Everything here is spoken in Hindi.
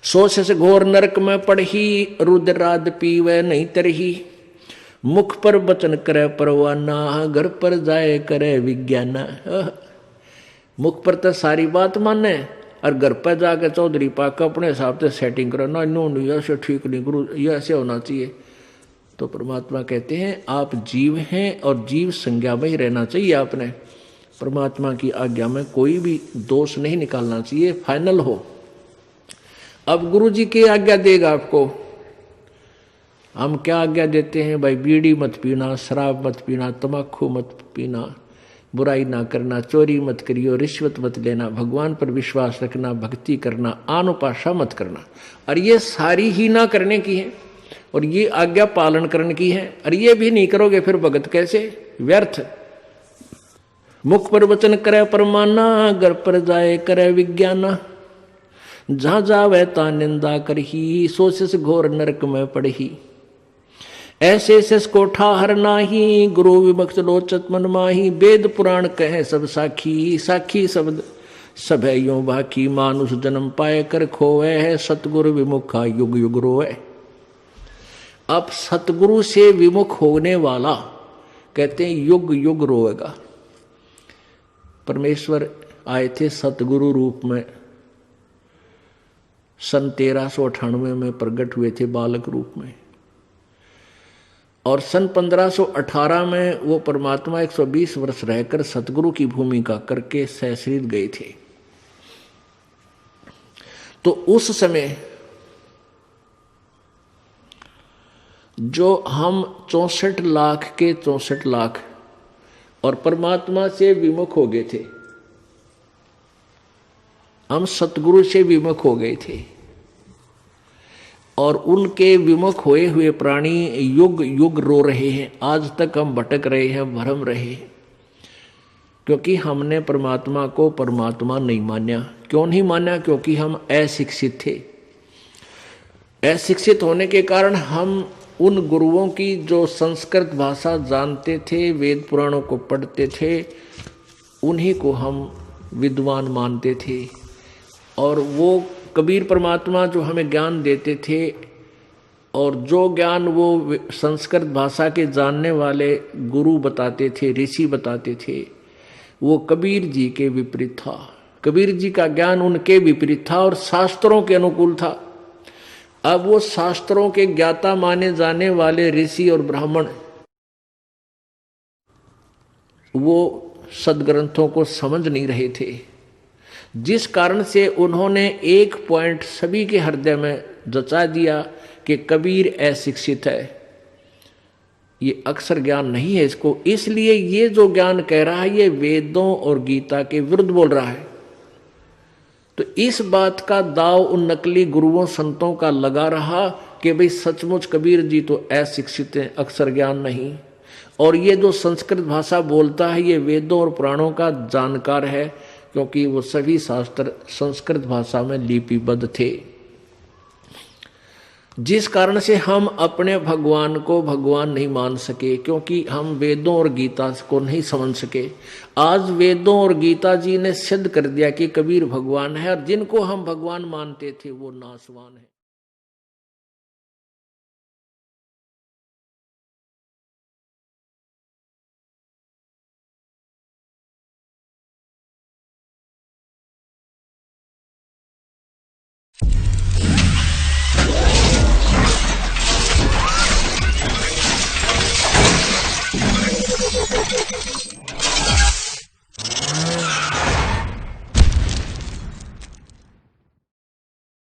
सोच से घोर नरक में पड़ही, रुद्राद पीवे नहीं तरही। मुख पर वचन करे परवाना, घर पर जाए करे विज्ञाना। मुख पर तो सारी बात माने और घर पर जाके चौधरी पाक अपने हिसाब से सेटिंग करो, ना नो नहीं ऐसे ठीक नहीं गुरु, ये ऐसे होना चाहिए। तो परमात्मा कहते हैं आप जीव हैं और जीव संज्ञा में ही रहना चाहिए आपने। परमात्मा की आज्ञा में कोई भी दोष नहीं निकालना चाहिए, फाइनल हो। अब गुरु जी की आज्ञा देगा आपको। हम क्या आज्ञा देते हैं भाई? बीड़ी मत पीना, शराब मत पीना, तम्बाकू मत पीना, बुराई ना करना, चोरी मत करियो, रिश्वत मत लेना, भगवान पर विश्वास रखना, भक्ति करना, आनुपाशा मत करना। और ये सारी ही ना करने की है और ये आज्ञा पालन करने की है। और ये भी नहीं करोगे फिर भगत कैसे? व्यर्थ। मुख पर वचन करे परमाना, घर पर जाए करे विज्ञाना। जहां जावे ता निंदा करही, सोच से घोर नरक में पड़ही। ऐसे शेष को ठाहर नाही, गुरु विमुक्त लोचत मन माही। वेद पुराण कहे सब साखी, साखी शब्द सब है यूं बाकी। मानुष जन्म पाए कर खोवे है, सतगुरु विमुखा युग युग रोए। अब सतगुरु से विमुख होने वाला कहते हैं युग युग रोएगा। परमेश्वर आए थे सतगुरु रूप में, सन 1398 में प्रकट हुए थे बालक रूप में। और सन 1518 में वो परमात्मा 120 वर्ष रहकर सतगुरु की भूमिका करके सहस्रित गए थे। तो उस समय जो हम 64 लाख के 64 लाख और परमात्मा से विमुख हो गए थे, हम सतगुरु से विमुख हो गए थे। और उनके विमुख होए हुए प्राणी युग युग रो रहे हैं। आज तक हम भटक रहे हैं, भरम रहे हैं, क्योंकि हमने परमात्मा को परमात्मा नहीं माना। क्यों नहीं माना? क्योंकि हम अशिक्षित थे। अशिक्षित होने के कारण हम उन गुरुओं की जो संस्कृत भाषा जानते थे, वेद पुराणों को पढ़ते थे, उन्हीं को हम विद्वान मानते थे। और वो कबीर परमात्मा जो हमें ज्ञान देते थे और जो ज्ञान वो संस्कृत भाषा के जानने वाले गुरु बताते थे, ऋषि बताते थे, वो कबीर जी के विपरीत था। कबीर जी का ज्ञान उनके विपरीत था और शास्त्रों के अनुकूल था। अब वो शास्त्रों के ज्ञाता माने जाने वाले ऋषि और ब्राह्मण वो सदग्रंथों को समझ नहीं रहे थे, जिस कारण से उन्होंने एक पॉइंट सभी के हृदय में जचा दिया कि कबीर अशिक्षित है, ये अक्षर ज्ञान नहीं है इसको, इसलिए ये जो ज्ञान कह रहा है ये वेदों और गीता के विरुद्ध बोल रहा है। तो इस बात का दाव उन नकली गुरुओं संतों का लगा रहा कि भाई सचमुच कबीर जी तो अशिक्षित हैं, अक्षर ज्ञान नहीं, और ये जो संस्कृत भाषा बोलता है ये वेदों और पुराणों का जानकार है, क्योंकि वो सभी शास्त्र संस्कृत भाषा में लिपिबद्ध थे। जिस कारण से हम अपने भगवान को भगवान नहीं मान सके, क्योंकि हम वेदों और गीता को नहीं समझ सके। आज वेदों और गीता जी ने सिद्ध कर दिया कि कबीर भगवान है, और जिनको हम भगवान मानते थे वो नासवान है।